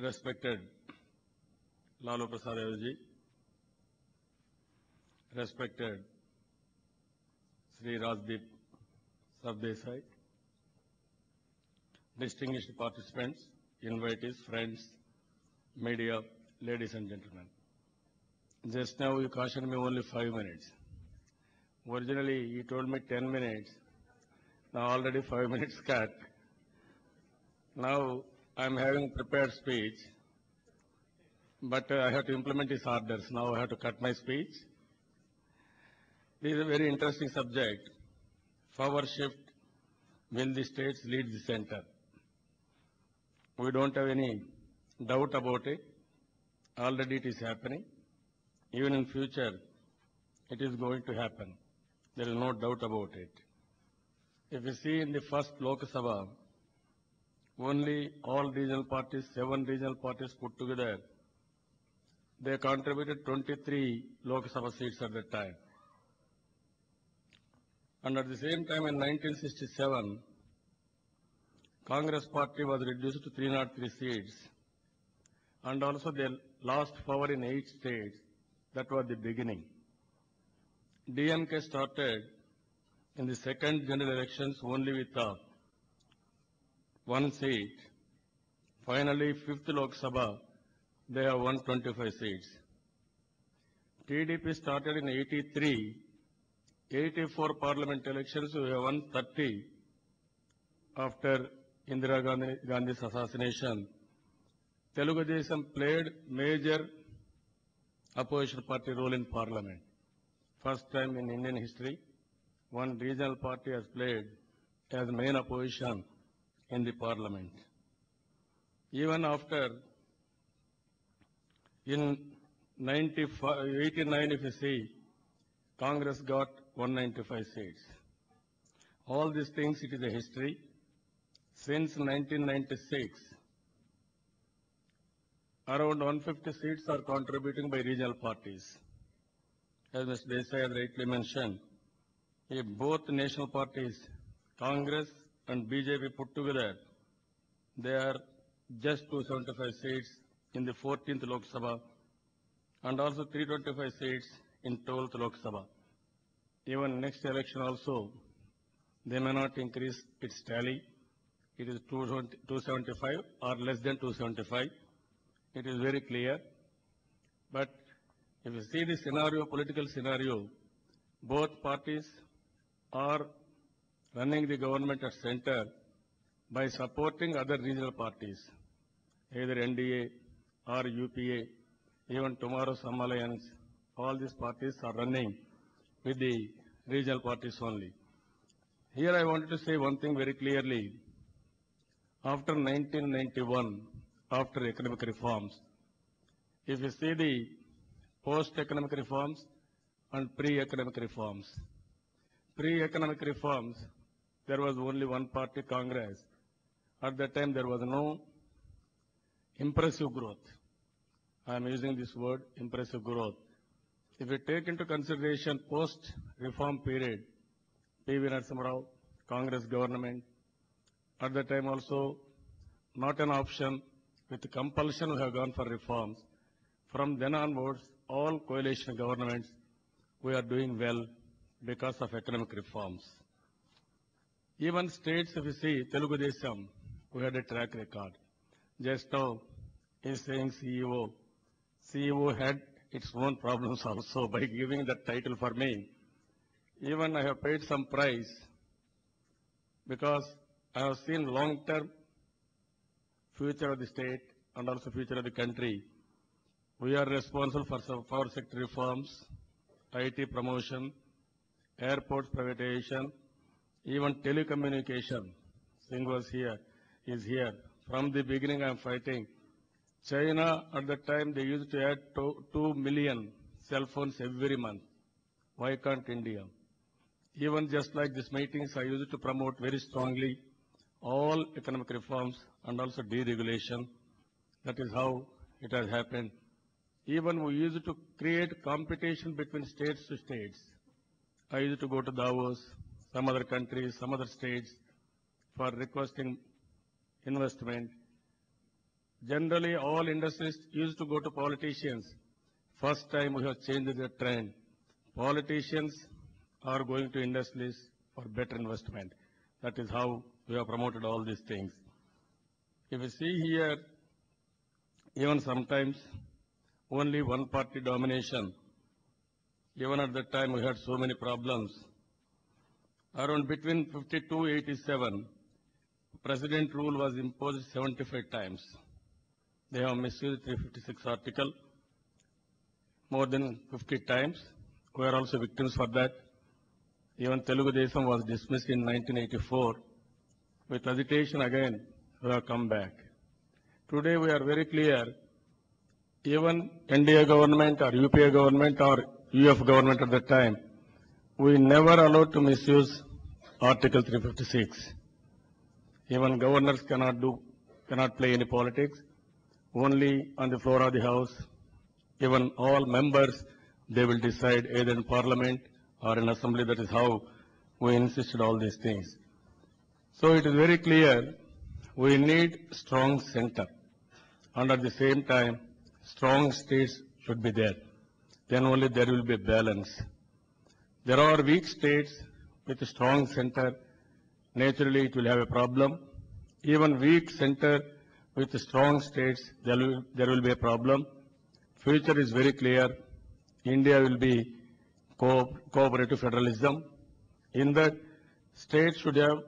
Respected Lalu Prasad Yaduji, respected Sri Rajdeep Sardesai, distinguished participants, invitees, friends, media, ladies and gentlemen. Just now you cautioned me only 5 minutes. Originally you told me 10 minutes. Now already 5 minutes cut. Now I am having prepared speech, but I have to implement his orders. Now I have to cut my speech. This is a very interesting subject. Power shift, will the states lead the center? We don't have any doubt about it. Already it is happening. Even in future, it is going to happen. There is no doubt about it. If you see in the first Lok Sabha, only all regional parties, 7 regional parties put together, they contributed 23 Lok Sabha seats at that time. And at the same time in 1967, Congress party was reduced to 303 seats. And also they lost power in 8 states. That was the beginning. DMK started in the second general elections only with 1 seat. Finally, 5th Lok Sabha, they have won 25 seats. TDP started in 83. 84 parliament elections, we have won 30 after Indira Gandhi's assassination. Telugu Desam played major opposition party role in parliament. First time in Indian history, one regional party has played as main opposition in the parliament. Even after, in 89 if you see, Congress got 195 seats. All these things, it is a history. Since 1996, around 150 seats are contributing by regional parties. As Mr. Desai has rightly mentioned, if both national parties, Congress and BJP put together, they are just 275 seats in the 14th Lok Sabha and also 325 seats in 12th Lok Sabha. Even next election also, they may not increase its tally. It is 275 or less than 275. It is very clear. But if you see the scenario, political scenario, both parties are running the government at center by supporting other regional parties, either NDA or UPA, even tomorrow some alliance, all these parties are running with the regional parties only. Here I wanted to say one thing very clearly. After 1991, after economic reforms, if you see the post-economic reforms and pre-economic reforms, pre-economic reforms, there was only one party, Congress. At that time, there was no impressive growth. I am using this word, impressive growth. If we take into consideration post-reform period, P.V. Narasimha Rao, Congress government, at that time also not an option, with compulsion we have gone for reforms. From then onwards, all coalition governments, we are doing well because of economic reforms. Even states, if you see, Telugu Desam, we had a track record. Just now, he is saying CEO. CEO had its own problems also by giving that title for me. Even I have paid some price because I have seen long-term future of the state and also future of the country. We are responsible for some power sector reforms, IT promotion, airports privatization, even telecommunication. Singh was here, is here. From the beginning I am fighting. China at that time they used to add 2 million cell phones every month. Why can't India? Even just like these meetings, I used to promote very strongly all economic reforms and also deregulation. That is how it has happened. Even we used to create competition between states to states. I used to go to Davos, some other countries, some other states for requesting investment. Generally, all industries used to go to politicians. First time we have changed the trend. Politicians are going to industries for better investment. That is how we have promoted all these things. If you see here, even sometimes only one party domination. Even at that time we had so many problems. Around between 52 87, President rule was imposed 75 times. They have misused 356 article more than 50 times. We are also victims for that. Even Telugu Desam was dismissed in 1984. With agitation again, we have come back. Today we are very clear, even NDA government or UPA government or UF government at that time, we never allowed to misuse Article 356. Even governors cannot play any politics. Only on the floor of the House, even all members, they will decide either in Parliament or in Assembly. That is how we insisted all these things. So it is very clear, we need strong center. And at the same time, strong states should be there. Then only there will be balance. There are weak states with a strong center. Naturally, it will have a problem. Even weak center with strong states, there will be a problem. Future is very clear. India will be cooperative federalism. In that, states should have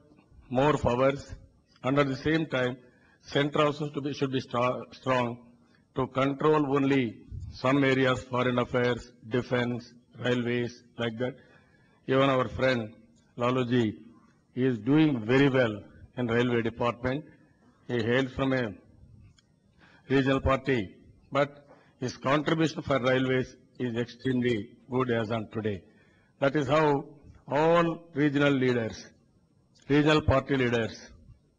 more powers. And at the same time, center also should be strong to control only some areas, foreign affairs, defense, railways, like that. Even our friend Laluji, he is doing very well in railway department. He hails from a regional party, but his contribution for railways is extremely good as on today. That is how all regional leaders, regional party leaders,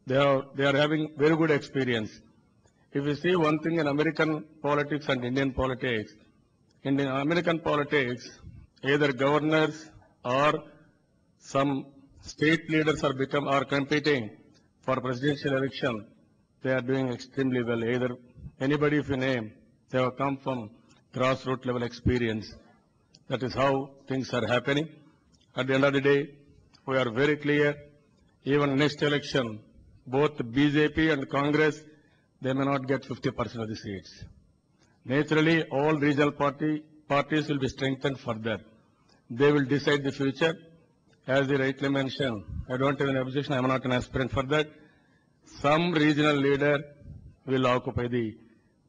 they are having very good experience. If you see one thing in American politics and Indian politics, in the American politics, either governors or some state leaders are competing for presidential election. They are doing extremely well. Either anybody if you name, they have come from grassroots level experience. That is how things are happening. At the end of the day, we are very clear. Even next election, both BJP and Congress, they may not get 50% of the seats. Naturally, all regional parties will be strengthened further. They will decide the future. As you rightly mentioned, I don't have any objection, I am not an aspirant for that. Some regional leader will occupy the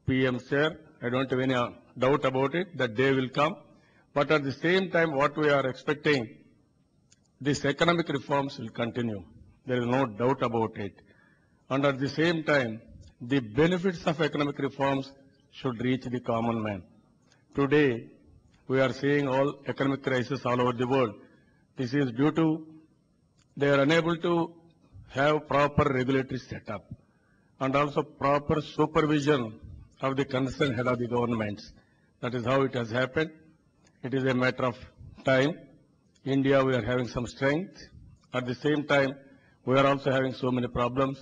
PM chair. I don't have any doubt about it, that they will come. But at the same time, what we are expecting, these economic reforms will continue. There is no doubt about it. And at the same time, the benefits of economic reforms should reach the common man. Today, we are seeing all economic crisis all over the world. This is due to they are unable to have proper regulatory setup and also proper supervision of the concerned head of the governments. That is how it has happened. It is a matter of time. India, we are having some strength. At the same time, we are also having so many problems.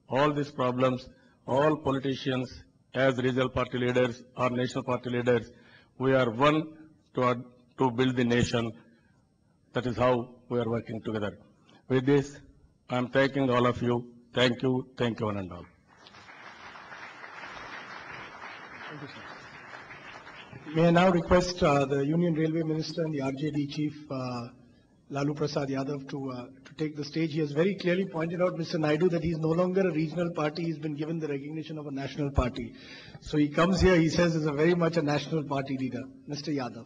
All these problems, all politicians, as regional party leaders or national party leaders, we are one to build the nation. That is how we are working together. With this, I am thanking all of you. Thank you one and all. Thank you, sir. May I now request the Union Railway Minister and the RJD Chief, Lalu Prasad Yadav, to take the stage. He has very clearly pointed out, Mr. Naidu, that he is no longer a regional party. He's been given the recognition of a national party. So he comes here, he says, is a very much a national party leader. Mr. Yadav.